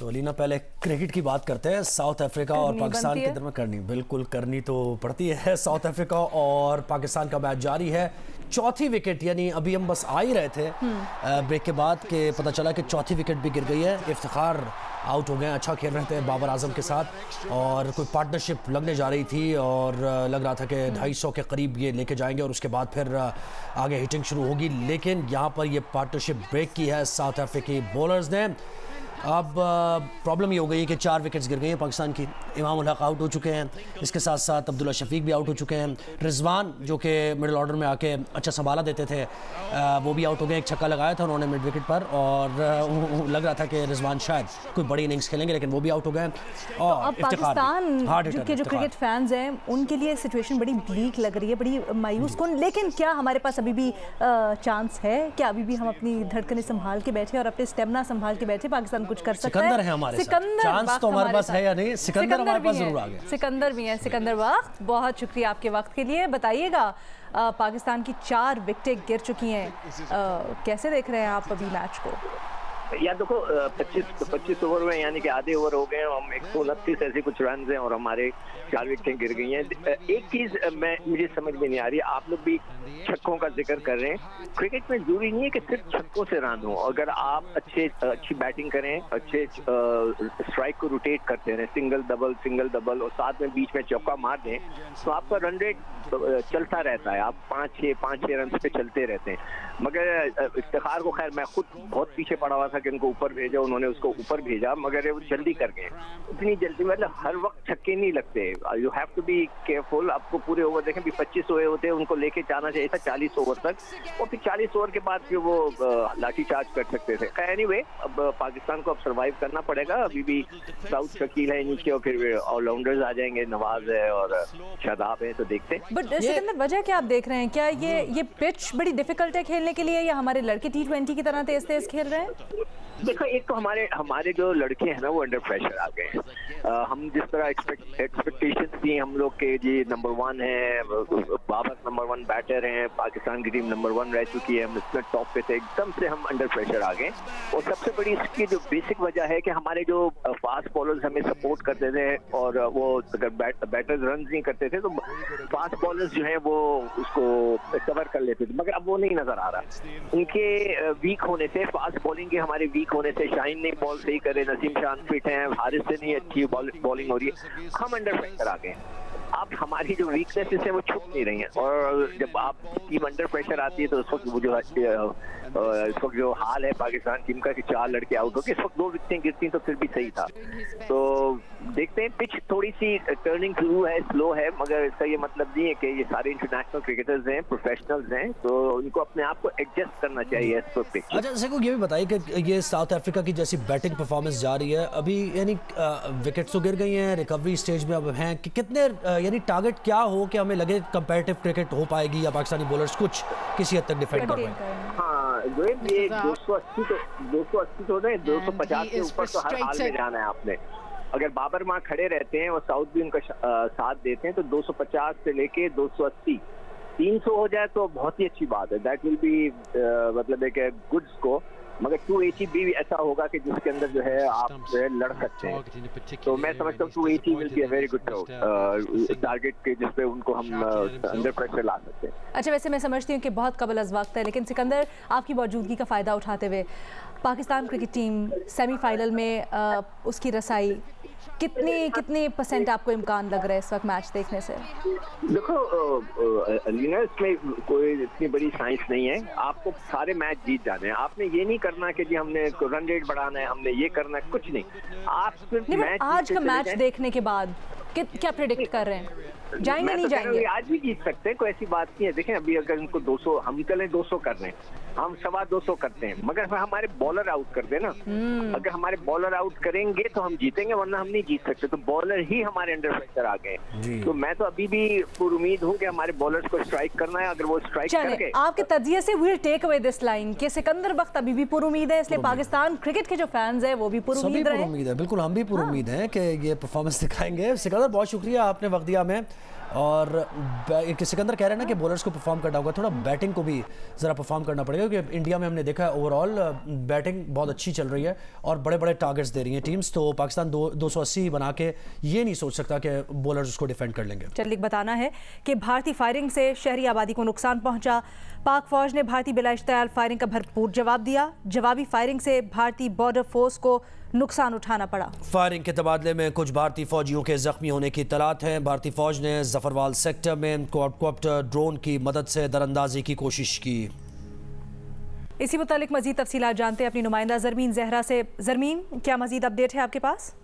तो अलीना पहले क्रिकेट की बात करते हैं। साउथ अफ्रीका और पाकिस्तान के दरमियान बिल्कुल करनी तो पड़ती है। साउथ अफ्रीका और पाकिस्तान का मैच जारी है। चौथी विकेट, यानी अभी हम बस आ ही रहे थे ब्रेक के बाद कि पता चला कि चौथी विकेट भी गिर गई है। इफ्तिखार आउट हो गए, अच्छा खेल रहे थे बाबर आजम के साथ और कोई पार्टनरशिप लगने जा रही थी और लग रहा था कि 250 के करीब ये लेके जाएंगे और उसके बाद फिर आगे हिटिंग शुरू होगी, लेकिन यहाँ पर ये पार्टनरशिप ब्रेक की है साउथ अफ्रीकी बॉलर्स ने। अब प्रॉब्लम ये हो गई है कि 4 विकेट्स गिर गई हैं पाकिस्तान की। इमाम उल हक आउट हो चुके हैं, इसके साथ साथ अब्दुल्ला शफीक भी आउट हो चुके हैं। रिजवान जो कि मिडिल ऑर्डर में आके अच्छा संभाला देते थे वो भी आउट हो गए। एक छक्का लगाया था उन्होंने मिड विकेट पर और लग रहा था कि रिजवान शायद कोई बड़ी इनिंग्स खेलेंगे, लेकिन वो भी आउट हो गए। और अब पाकिस्तान के जो क्रिकेट फैंस हैं उनके लिए सिचुएशन बड़ी ब्लीक लग रही है, बड़ी मायूस कौन। लेकिन क्या हमारे पास अभी भी चांस है? क्या अभी भी हम अपनी धड़कनें संभाल के बैठे और अपने स्टेमिना संभाल के बैठे? पाकिस्तान कुछ कर सकता है? सिकंदर है हमारे साथ, चांस तो हमारे पास है या नहीं? सिकंदर हमारे पास जरूर आ गए। सिकंदर भी है। सिकंदर वक्त, बहुत शुक्रिया आपके वक्त के लिए। बताइएगा पाकिस्तान की 4 विकेटें गिर चुकी हैं, कैसे देख रहे हैं आप अभी मैच को? यार देखो 25 ओवर में यानी कि आधे ओवर हो गए, हम 129 ऐसे कुछ रन हैं और हमारे 4 विकेटें गिर गई हैं। एक चीज मुझे समझ में नहीं आ रही, आप लोग भी छक्कों का जिक्र कर रहे हैं। क्रिकेट में जरूरी नहीं है कि सिर्फ छक्कों से रन हो। अगर आप अच्छी बैटिंग करें, अच्छे स्ट्राइक को रोटेट करते रहें, सिंगल डबल और साथ में बीच में चौका मार दें, तो आपका रन रेट चलता रहता है। आप 5-6 रन पे चलते रहते हैं। मगर इफ्तिखार को खैर मैं खुद बहुत पीछे पड़ा हुआ था कि उनको ऊपर भेजा, उन्होंने उसको ऊपर भेजा, मगर वो जल्दी कर गए। इतनी जल्दी मतलब हर वक्त छक्के नहीं लगते। You have to be careful. आपको पूरे ओवर देखें, 25 ओवर होते हैं, उनको लेके जाना चाहिए था 40 ओवर तक, और फिर 40 ओवर के बाद फिर वो लाठी चार्ज कर सकते थे। खैर एनीवे, अब पाकिस्तान को अब सर्वाइव करना पड़ेगा। अभी भी साउथ शकील है नीचे और फिर ऑलराउंडर्स आ जाएंगे, नवाज है और शादाब है, तो देखते हैं। बट सिकंदर, वजह क्या आप देख रहे हैं? क्या ये पिच बड़ी डिफिकल्ट है खेलने के लिए, या हमारे लड़के T20 की तरह तेज तेज खेल रहे हैं? देखो, एक तो हमारे जो लड़के हैं ना वो अंडर प्रेशर आ गए हैं। हम जिस तरह एक्सपेक्टेशन थी हम लोग के, जी नंबर 1 है, बाबर नंबर 1 बैटर हैं, पाकिस्तान की टीम नंबर 1 रह चुकी है, हम इसमें टॉप पे थे, एकदम से हम अंडर प्रेशर आ गए। और सबसे बड़ी इसकी जो बेसिक वजह है कि हमारे जो फास्ट बॉलर्स हमें सपोर्ट करते थे और वो अगर बैटर्स रन नहीं करते थे तो फास्ट बॉलर्स जो है वो उसको कवर कर लेते थे, मगर अब वो नहीं नजर आ रहा। उनके वीक होने से, फास्ट बॉलिंग के हमारे वीक होने से, शाहीन नहीं बॉल सही करे, नसीम शान फिट हैं, हारिस से नहीं अच्छी बॉलिंग हो रही है, हम अंडर प्रेशर आ गए। अब हमारी जो वीकनेसेस है वो छुप नहीं रही हैं, और जब आप टीम अंडर प्रेशर आती है तो उस वक्त वो जो इस वक्त जो हाल है पाकिस्तान टीम का कि 4 लड़के आउट हो गए, इस वक्त 2 विकेटें गिरती तो फिर भी सही था। तो देखते हैं, पिच थोड़ी सी टर्निंग शुरू है, स्लो है, मगर इसका ये मतलब नहीं है कि ये सारे इंटरनेशनल क्रिकेटर्स हैं, प्रोफेशनल्स हैं, तो उनको अपने आप को एडजस्ट करना चाहिए इस पर पिच। अच्छा, जैसे को ये भी बताइए कि ये साउथ अफ्रीका की जैसी बैटिंग परफॉर्मेंस जा रही है अभी, यानी विकेट्स तो गिर गई हैं, रिकवरी स्टेज में अब हैं, कि कितने यानी टारगेट क्या हो कि हमें लगे कंपैरेटिव क्रिकेट हो पाएगी या पाकिस्तानी बॉलर्स कुछ किसी हद तक डिफेंड कर पाएंगे? हाँ, जो ये 280 तो नहीं, 250 के ऊपर तो हर हाल में जाना है आपने। अगर बाबर माँ खड़े रहते हैं और साउथ भी उनका साथ देते हैं तो 250 से लेके 280, 300 हो जाए तो बहुत ही अच्छी बात है। दैट विल बी मतलब एक गुड स्कोर। मगर 280 भी ऐसा होगा कि जिसके अंदर जो है आप जो है लड़ सकते हैं। तो मैं समझता हूँ 280 will be a very good target के जिसपे उनको हम अंडर प्रेशर ला सकते हैं। अच्छा, वैसे मैं समझती हूँ कि बहुत कबल अज़ वक्त है, लेकिन सिकंदर, आपकी मौजूदगी का फ़ायदा उठाते हुए पाकिस्तान क्रिकेट टीम सेमीफाइनल में उसकी रसाई, कितने % आपको इम्कान लग रहा है इस वक्त मैच देखने से? देखो अलीना, इसमें कोई इतनी बड़ी साइंस नहीं है। आपको सारे मैच जीत जाने हैं। आपने ये नहीं करना कि जी हमने रन रेट बढ़ाना है, हमने ये करना है, कुछ नहीं। आप सिर्फ मैच, आज का मैच देखने के बाद क्या प्रेडिक्ट कर रहे हैं? जाएंगे नहीं जाएंगे? आज भी जीत सकते हैं, कोई ऐसी बात नहीं है। देखें, अभी अगर उनको 200, हम चले 200 कर रहे हैं, हम 225 करते हैं, मगर हमारे बॉलर आउट कर दे ना। अगर हमारे बॉलर आउट करेंगे तो हम जीतेंगे, वरना हम नहीं जीत सकते। तो बॉलर ही हमारे अंडर प्रेशर आ गए। तो मैं तो अभी भी पूरी उम्मीद हूँ कि हमारे बॉलर्स को स्ट्राइक करना है। अगर वो स्ट्राइक करेंगे, आपके तजिए से we'll take away this line कि सिकंदर वक्त अभी भी पूरी उम्मीद है, इसलिए पाकिस्तान क्रिकेट के जो फैंस है वो भी पूरी उम्मीद है। बिल्कुल, हम भी पूरी उम्मीद है कि ये परफॉर्मेंस दिखाएंगे। सिकंदर, बहुत शुक्रिया, आपने वक्त दिया हमें। और सिकंदर कह रहे हैं ना कि बॉलर्स को परफॉर्म करना होगा, थोड़ा बैटिंग को भी ज़रा परफॉर्म करना पड़ेगा, क्योंकि इंडिया में हमने देखा है ओवरऑल बैटिंग बहुत अच्छी चल रही है और बड़े बड़े टारगेट्स दे रही हैं टीम्स। तो पाकिस्तान 280 बना के ये नहीं सोच सकता कि बॉलर्स उसको डिफेंड कर लेंगे। चलिए बताना है कि भारतीय फायरिंग से शहरी आबादी को नुकसान पहुंचा। पाक फौज ने भारतीय बिला इश्तियाल फायरिंग का भरपूर जवाब दिया। जवाबी फायरिंग से भारतीय बॉर्डर फोर्स को नुकसान उठाना पड़ा। फायरिंग के तबादले में कुछ भारतीय फौजियों के जख्मी होने की इत्तलात है। भारतीय फौज ने जफरवाल सेक्टर में क्वाडकॉप्टर ड्रोन की मदद से दरअंदाजी की कोशिश की। इसी मुतालिक मजीद तफसीलात जानते हैं अपनी नुमाइंदा जरमीन जहरा से। जरमीन, क्या मजीद अपडेट है आपके पास?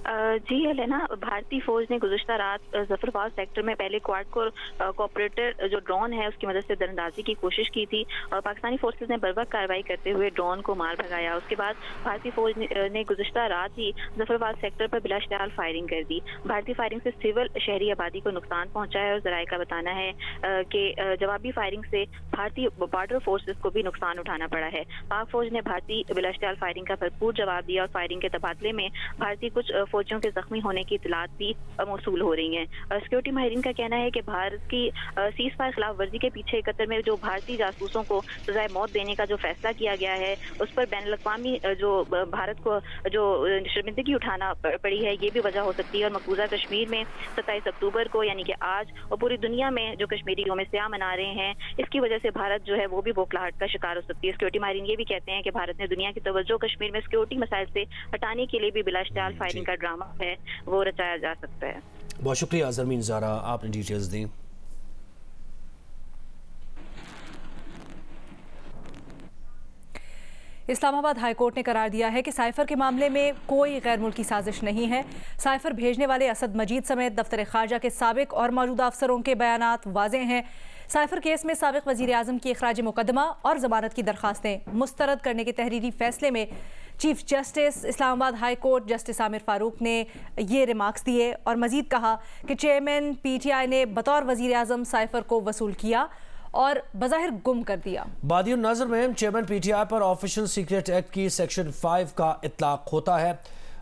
जी हेलेना, भारतीय फौज ने गुज़िश्ता रात जफरवाल सेक्टर में पहले क्वाड कोऑपरेटर जो ड्रोन है उसकी मदद से दरअंदाजी की कोशिश की थी और पाकिस्तानी फोर्सेस ने बर्वक्त कार्रवाई करते हुए ड्रोन को मार भगाया। उसके बाद भारतीय फौज ने गुज़िश्ता रात ही जफरवाल सेक्टर पर बिला इश्तियाल फायरिंग कर दी। भारतीय फायरिंग से सिविल शहरी आबादी को नुकसान पहुंचा है और ज़राए का बताना है कि जवाबी फायरिंग से भारतीय बॉर्डर फोर्सेस को भी नुकसान उठाना पड़ा है। पाक फौज ने भारतीय बिला इश्तियाल फायरिंग का भरपूर जवाब दिया और फायरिंग के तबादले में भारतीय कुछ फौजियों के जख्मी होने की इत्तलात भी मौसूल हो रही हैं। सिक्योरिटी माहिरीन का कहना है कि भारत की सीज फायर खिलाफ वर्जी के पीछे कतर में जो भारतीय जासूसों को सजाए मौत देने का जो फैसला किया गया है उस पर बैनुल अक़वामी जो भारत को जो शर्मिंदगी उठाना पड़ी है ये भी वजह हो सकती है। और मकबूजा कश्मीर में 27 अक्टूबर को यानी कि आज और पूरी दुनिया में जो कश्मीरी यौम सियाह मना रहे हैं इसकी वजह से भारत जो है वो भी बौखलाहट का शिकार हो सकती है। सिक्योरिटी माहिरीन ये भी कहते हैं कि भारत ने दुनिया की तवज्जो कश्मीर में सिक्योरिटी मसाइल से हटाने के लिए भी बिला इश्तियाल फायरिंग का ड्रामा है वो रचाया जा सकता है। बहुत शुक्रिया जरमीन ज़ारा, आपने डिटेल्स दी। इस्लामाबाद हाईकोर्ट ने करार दिया है कि साइफर के मामले में कोई गैर मुल्की साजिश नहीं है। साइफर भेजने वाले असद मजीद समेत दफ्तर खारजा के साबिक और मौजूदा अफसरों के बयानात वाज़ेह हैं। साइफर केस में साबिक वज़ीर आज़म की इखराज मुकदमा और ज़मानत की दरख्वास्तें मुस्तरद करने के तहरीरी फैसले में chief justice Islamabad high court justice Aamir Farooq ने ये रिमार्क्स दिए और मजीद कहा कि चेयरमैन PTI ने बतौर वज़ीर आज़म साइफर को वसूल किया और बज़ाहिर गुम कर दिया। बादियुन नज़र में चेयरमैन PTI पर ऑफिशियल सीक्रेट एक्ट की सेक्शन 5 का इतलाक होता है।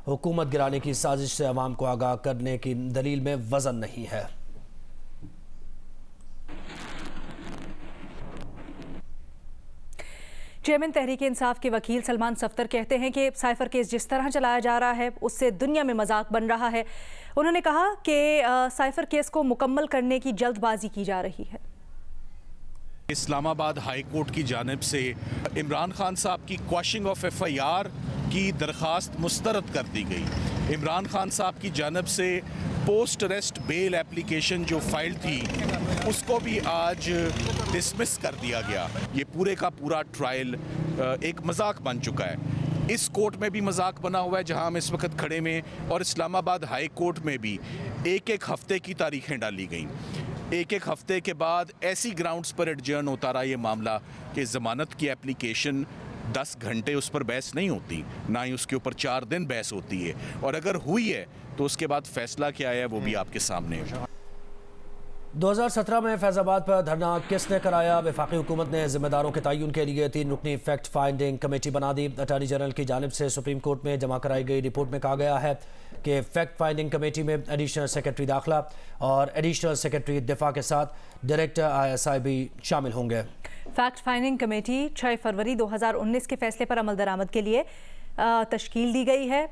हुकूमत गिराने की साजिश से अवाम को आगाह करने की दलील में वजन नहीं है। चेयरमैन तहरीक इंसाफ के वकील सलमान सफ्तर कहते हैं कि साइफर केस जिस तरह चलाया जा रहा है उससे दुनिया में मजाक बन रहा है। उन्होंने कहा कि साइफर केस को मुकम्मल करने की जल्दबाजी की जा रही है। इस्लामाबाद हाई कोर्ट की जानिब से इमरान खान साहब की क्वॉशिंग ऑफ FIR की दरख्वास्त मुस्तरद कर दी गई। इमरान खान साहब की जानिब से पोस्ट अरेस्ट बेल एप्लीकेशन जो फाइल थी उसको भी आज डिसमिस कर दिया गया। ये पूरे का पूरा ट्रायल एक मजाक बन चुका है। इस कोर्ट में भी मजाक बना हुआ है जहां हम इस वक्त खड़े में, और इस्लामाबाद हाई कोर्ट में भी एक हफ्ते की तारीखें डाली गई। एक हफ्ते के बाद ऐसी ग्राउंड्स पर एडजर्न होता रहा ये मामला कि ज़मानत की एप्लीकेशन 10 घंटे उस पर बहस नहीं होती, ना ही उसके ऊपर 4 दिन बहस होती है, और अगर हुई है तो उसके बाद फैसला क्या है वो भी आपके सामने है। 2017 में फैज़ाबाद पर धरना किसने कराया? वफाकी हुकूमत ने जिम्मेदारों के तयन के लिए 3 रुकनी फैक्ट फाइंडिंग कमेटी बना दी। अटॉर्नी जनरल की जानिब से सुप्रीम कोर्ट में जमा कराई गई रिपोर्ट में कहा गया है कि फैक्ट फाइंडिंग कमेटी में एडिशनल सेक्रेटरी दाखिला और एडिशनल सेक्रेटरी दिफा के साथ डायरेक्टर ISI भी शामिल होंगे। फैक्ट फाइंडिंग कमेटी 6 फरवरी 2019 के फैसले पर अमल दरामद के लिए तश्कील दी गई है।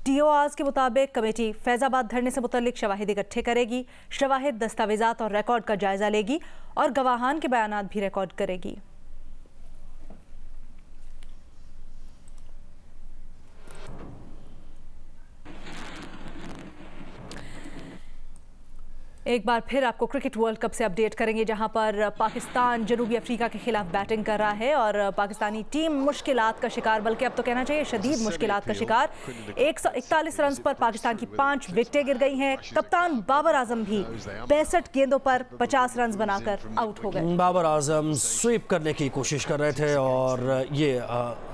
TORs के मुताबिक कमेटी फैज़ाबाद धरने से मुतल्लिक शवाहिद इकट्ठे करेगी, शवाहिद, दस्तावेजात और रिकॉर्ड का जायजा लेगी और गवाहान के बयानात भी रिकॉर्ड करेगी। एक बार फिर आपको क्रिकेट वर्ल्ड कप से अपडेट करेंगे, जहां पर पाकिस्तान जनूबी अफ्रीका के खिलाफ बैटिंग कर रहा है और पाकिस्तानी टीम मुश्किलात का शिकार, बल्कि अब तो कहना चाहिए शदीद मुश्किलात का शिकार। 141 रन पर पाकिस्तान की 5 विकेटें गिर गई हैं। कप्तान बाबर आजम भी 65 गेंदों पर 50 रन बनाकर आउट हो गए। बाबर आजम स्वीप करने की कोशिश कर रहे थे और ये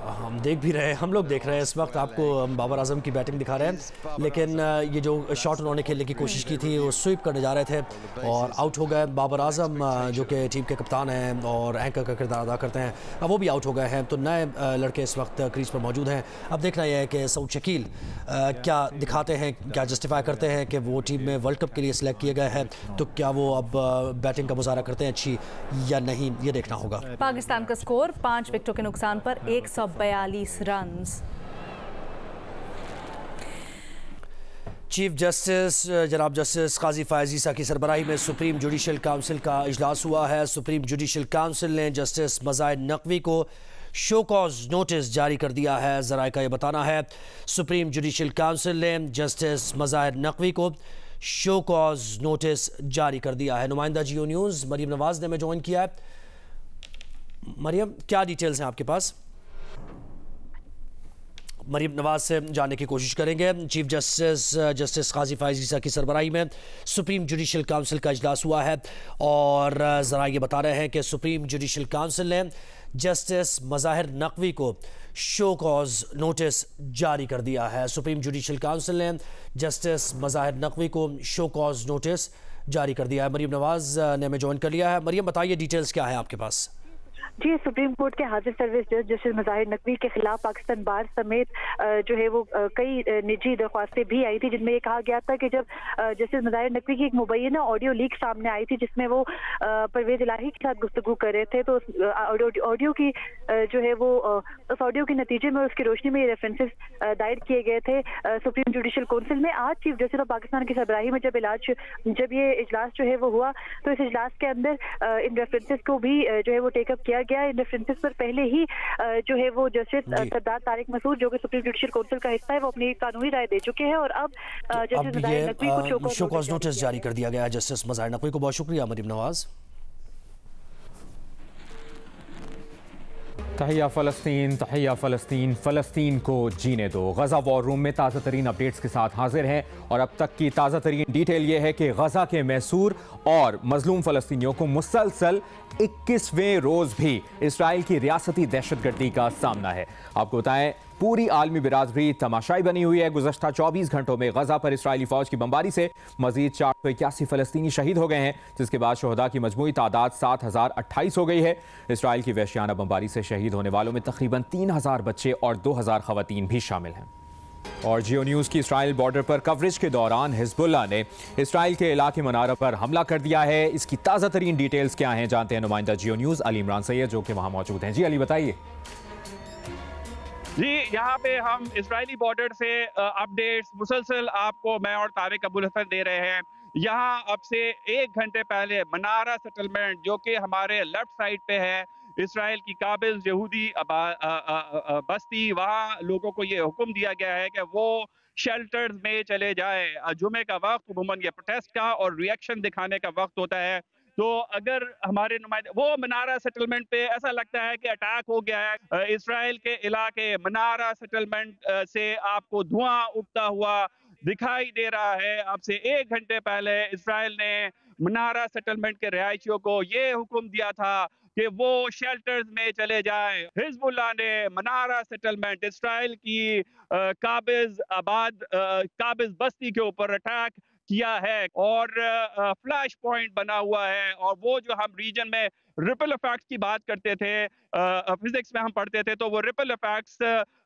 हम देख भी रहे हैं, हम लोग देख रहे हैं इस वक्त आपको बाबर आजम की बैटिंग दिखा रहे हैं, लेकिन ये जो शॉट उन्होंने खेलने की कोशिश की थी वो स्वीप करने जा रहे थे और आउट हो गए। बाबर आजम जो कि टीम के कप्तान हैं और एंकर का किरदार अदा करते हैं, अब वो भी आउट हो गए हैं। तो नए लड़के इस वक्त क्रीज पर मौजूद हैं। अब देखना यह है कि सऊद शकील क्या दिखाते हैं, क्या जस्टिफाई करते हैं कि वो टीम में वर्ल्ड कप के लिए सिलेक्ट किए गए हैं, तो क्या वो अब बैटिंग का मुजाहरा करते हैं अच्छी या नहीं, ये देखना होगा। पाकिस्तान का स्कोर 5 विकेटों के नुकसान पर 142 रन। चीफ जस्टिस जनाब जस्टिस काजी फायज ईसा की सरबराही में सुप्रीम जुडिशल काउंसिल का इजलास हुआ है। सुप्रीम जुडिशल काउंसिल ने जस्टिस मज़ाहिर नकवी को शो कॉज नोटिस जारी कर दिया है। ज़राए का ये बताना है सुप्रीम जुडिशल काउंसिल ने जस्टिस मज़ाहिर नकवी को शो कॉज नोटिस जारी कर दिया है। नुमाइंदा जियो न्यूज़ मरियम नवाज ने हमें ज्वाइन किया है। मरियम, क्या डिटेल्स हैं आपके पास? मरियम नवाज से जानने की कोशिश करेंगे। चीफ जस्टिस काजी फायज ईसा की सरबराही में सुप्रीम जुडिशल काउंसिल का इजलास हुआ है और ज़रा ये बता रहे हैं कि सुप्रीम जुडिशल काउंसिल ने जस्टिस मज़ाहिर नकवी को शो कॉज नोटिस जारी कर दिया है। सुप्रीम जुडिशल काउंसिल ने जस्टिस मज़ाहिर नकवी को शो कॉज नोटिस जारी कर दिया है। मरियम नवाज ने हमें ज्वाइन कर लिया है। मरियम, बताइए डिटेल्स क्या है आपके पास? जी, सुप्रीम कोर्ट के हाजिर सर्विस जज जस्टिस मज़ाहिर नकवी के खिलाफ पाकिस्तान बार समेत जो है वो कई निजी दरख्वास्तें भी आई थी, जिनमें ये कहा गया था कि जब जस्टिस मज़ाहिर नकवी की एक मुबैना ऑडियो लीक सामने आई थी जिसमें वो परवेज इलाही के साथ गुफ्तगू कर रहे थे, तो ऑडियो की जो है वो उस ऑडियो के नतीजे में उसकी रोशनी में ये रेफरेंसेस दायर किए गए थे सुप्रीम जुडिशल काउंसिल में। आज चीफ जस्टिस ऑफ पाकिस्तान की सरबराही में जब ये इजलास जो है वो हुआ, तो इस इजलास के अंदर इन रेफरेंसेस को भी जो है वो टेकअप किया गया। इन रेफरेंसेस पर पहले ही जो है वो जस्टिस सरदार तारिक मसूद जो कि सुप्रीम जुडिशल काउंसिल का हिस्सा है, वो अपनी कानूनी राय दे चुके हैं और अब जस्टिस मज़ाहिर नकवी को शो कॉज नोटिस जारी कर दिया गया है। जस्टिस मज़ाहिर नकवी को बहुत शुक्रिया मरियम नवाज। तहिया फ़लस्तीन, तहिया फ़लस्तीन, फ़लस्तीन को जीने दो। गज़ा वॉर रूम में ताज़ा तरीन अपडेट्स के साथ हाजिर हैं और अब तक की ताज़ा तरीन डिटेल ये है कि गज़ा के मैसूर और मजलूम फ़लस्तीनियों को मुसलसल 21वें रोज़ भी इसराइल की रियासती दहशतगर्दी का सामना है। आपको बताएं, पूरी आलमी बिरादरी तमाशाई बनी हुई है। गुज़श्ता 24 घंटों में गज़ा पर इसराइली फ़ौज की बमबारी से मज़ीद 481 फ़लस्तीनी शहीद हो गए हैं, जिसके बाद शोहदा की मजमूई तादाद 7028 हो गई है। इसराइल की वहशियाना बमबारी से शहीद होने वालों में तकरीबन 3000 बच्चे और 2000 ख़वातीन भी शामिल हैं। और जियो न्यूज़ की इसराइल बॉर्डर पर कवरेज के दौरान हिजबुल्लाह ने इसराइल के इलाके मनारा पर हमला कर दिया है। इसकी ताज़ा तरीन डिटेल्स क्या हैं, जानते हैं नुमाइंदा जियो न्यूज़ अली इमरान सैयद जो कि वहाँ मौजूद हैं। जी अली, बताइए। जी, यहाँ पे हम इजरायली बॉर्डर से अपडेट्स मुसलसल आपको मैं और तारिक अबुल हसन दे रहे हैं। यहाँ अब से 1 घंटे पहले मनारा सेटलमेंट जो कि हमारे लेफ्ट साइड पे है, इसराइल की काबिज यहूदी बस्ती, वहाँ लोगों को ये हुक्म दिया गया है कि वो शेल्टर्स में चले जाएं। जुमे का वक्त उमूमन ये प्रोटेस्ट का और रिएक्शन दिखाने का वक्त होता है, तो अगर हमारे नुमाइंदे वो मनारा सेटलमेंट पे ऐसा लगता है कि अटैक हो गया है। इसराइल के इलाके मनारा सेटलमेंट से आपको धुआं उठता हुआ दिखाई दे रहा है। अब से 1 घंटे पहले इसराइल ने मनारा सेटलमेंट के रिहायशियों को ये हुक्म दिया था कि वो शेल्टर्स में चले जाएं। हिजबुल्लाह ने मनारा सेटलमेंट इसराइल की काबिज बस्ती के ऊपर अटैक किया है और फ्लैश पॉइंट बना हुआ है। और वो जो हम रीजन में रिपल इफेक्ट्स की बात करते थे, फिजिक्स में हम पढ़ते थे, तो वो रिपल इफेक्ट्स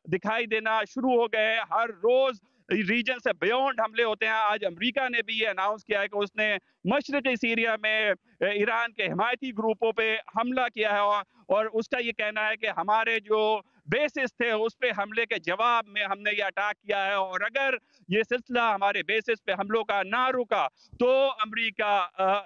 दिखाई देना शुरू हो गए। हर रोज रीजन से बियॉन्ड हमले होते हैं। आज अमेरिका ने भी ये अनाउंस किया है कि उसने मशरक़ी सीरिया में ईरान के हिमायती ग्रुपों पे हमला किया है और उसका ये कहना है कि हमारे जो बेसिस थे उस पे हमले के जवाब में हमने ये अटैक किया है और अगर ये सिलसिला हमारे बेसिस पे हमलों का ना रुका तो अमेरिका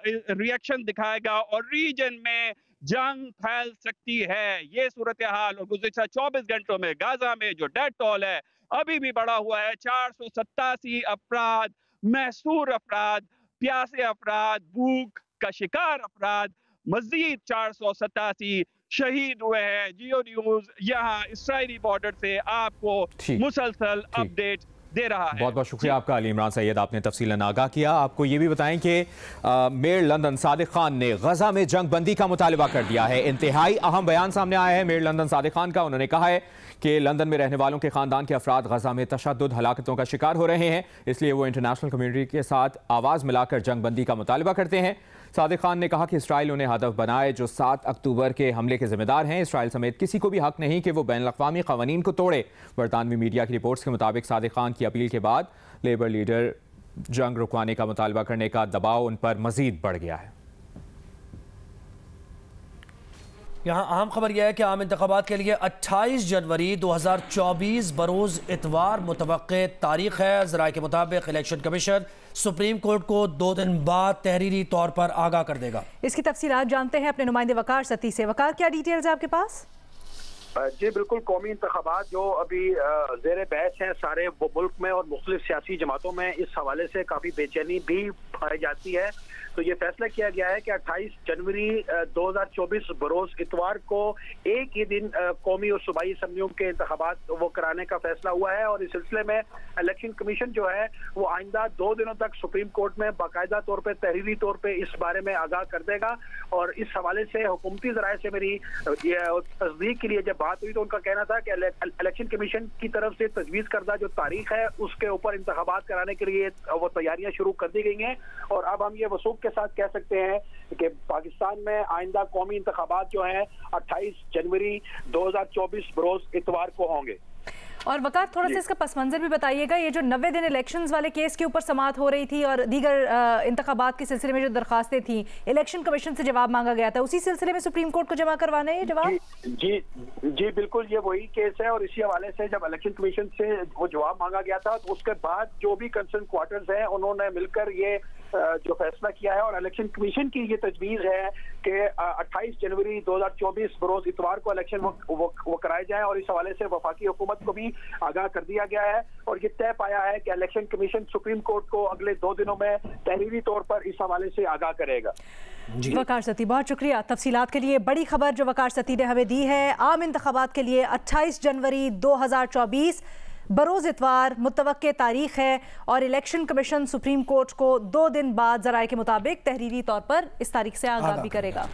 रिएक्शन दिखाएगा और रीजन में जंग फैल सकती है। ये सूरत हाल और गुज़िश्ता 24 घंटों में गाजा में जो डेथ टोल है अभी भी बढ़ा हुआ है। 487 अफराद, महसूर अफराद, प्यासे अफराद, भूख का शिकार अफराद, मजीद 487 शहीद हुए हैं। जियो न्यूज़ यहाँ इसराइली बॉर्डर से आपको मुसलसल अपडेट दे रहा है। बहुत बहुत शुक्रिया आपका अली इमरान सैयद, आपने तफसीलन आगाह किया। आपको ये भी बताएं कि मेयर लंदन सादिक खान ने गजा में जंग बंदी का मुतालबा कर दिया है। इंतहाई अहम बयान सामने आया है मेयर लंदन सादिक खान का। उन्होंने कहा है कि लंदन में रहने वालों के खानदान के अफराद गजा में तशद्दुद हलाकतों का शिकार हो रहे हैं, इसलिए वो इंटरनेशनल कम्युनिटी के साथ आवाज़ मिलाकर जंग बंदी का मुतालबा करते हैं। सादिक खान ने कहा कि इसराइल उन्हें हदफ बनाए जो 7 अक्टूबर के हमले के जिम्मेदार हैं। इसराइल समेत किसी को भी हक नहीं कि वो बैनुल अक़वामी क़वानीन को तोड़े। बरतानवी मीडिया की रिपोर्ट्स के मुताबिक सादिक खान की अपील के बाद लेबर लीडर जंग रुकवाने का मुतालबा करने का दबाव उन पर मजीद बढ़ गया है। यहाँ अहम खबर यह है कि आम इंतखाबात के लिए 28 जनवरी 2024 बरोज़ इतवार मुतवक्के तारीख है। ज़राए के मुताबिक इलेक्शन कमीशन सुप्रीम कोर्ट को 2 दिन बाद तहरीरी तौर पर आगाह कर देगा। इसकी तफसीलात जानते हैं अपने नुमाइंदे वकार सती से। वकार, क्या डिटेल्स है आपके पास? जी बिल्कुल, कौमी इंतखाबात जो अभी ज़ेर बहस हैं सारे मुल्क में और मुख्तलिफ सियासी जमातों में, इस हवाले से काफ़ी बेचैनी भी पाई जाती है। तो ये फैसला किया गया है कि 28 जनवरी 2024 बरोज़ इतवार को एक ही दिन कौमी और सूबाई असम्बलियों के इंतखाबात वो कराने का फैसला हुआ है। और इस सिलसिले में इलेक्शन कमीशन जो है वो आइंदा 2 दिनों तक सुप्रीम कोर्ट में बाकायदा तौर पर तहरीरी तौर पर इस बारे में आगाह कर देगा। और इस हवाले से हुकूमती ज़राए से मेरी तस्दीक के लिए जब बात हुई तो उनका कहना था कि इलेक्शन कमीशन की तरफ से तजवीज़ करदा जो तारीख है उसके ऊपर इंतखाबात कराने के लिए वो तैयारियां शुरू कर दी गई हैं। और अब हम ये वसूख के साथ कह सकते हैं कि पाकिस्तान में आइंदा कौमी इंतखाबात जो हैं 28 जनवरी 2024 बरोज़ इतवार को होंगे। और वकार, थोड़ा सा इसका पस मंजर भी बताइएगा। ये जो 90 दिन इलेक्शंस वाले केस के ऊपर समाअत हो रही थी और दीगर इंतखाबात के सिलसिले में जो दरखास्तें थी, इलेक्शन कमीशन से जवाब मांगा गया था, उसी सिलसिले में सुप्रीम कोर्ट को जमा करवाना है जवाब? जी बिल्कुल, ये वही केस है। और इसी हवाले से जब इलेक्शन कमीशन से वो जवाब मांगा गया था तो उसके बाद जो भी कंसर्न क्वार्टर्स हैं उन्होंने मिलकर ये जो फैसला किया है। और इलेक्शन कमीशन की ये तजवीज़ है कि 28 जनवरी 2024 बरोज़ इतवार को इलेक्शन वो कराए जाएं। और इस हवाले से वफाकी हुकूमत को भी आगाह कर दिया गया है। और ये तय पाया है कि इलेक्शन कमीशन सुप्रीम कोर्ट को अगले 2 दिनों में तहरीरी तौर पर इस हवाले से आगाह करेगा। वकार सती, बहुत शुक्रिया तफसीलात के लिए। बड़ी खबर जो वकार सती ने हमें दी है, आम इंतखाबात के लिए 28 जनवरी 2024 बरोज़ इतवार मुतवक्के तारीख है और इलेक्शन कमीशन सुप्रीम कोर्ट को 2 दिन बाद ज़राए के मुताबिक तहरीरी तौर पर इस तारीख से आगाह भी करेगा।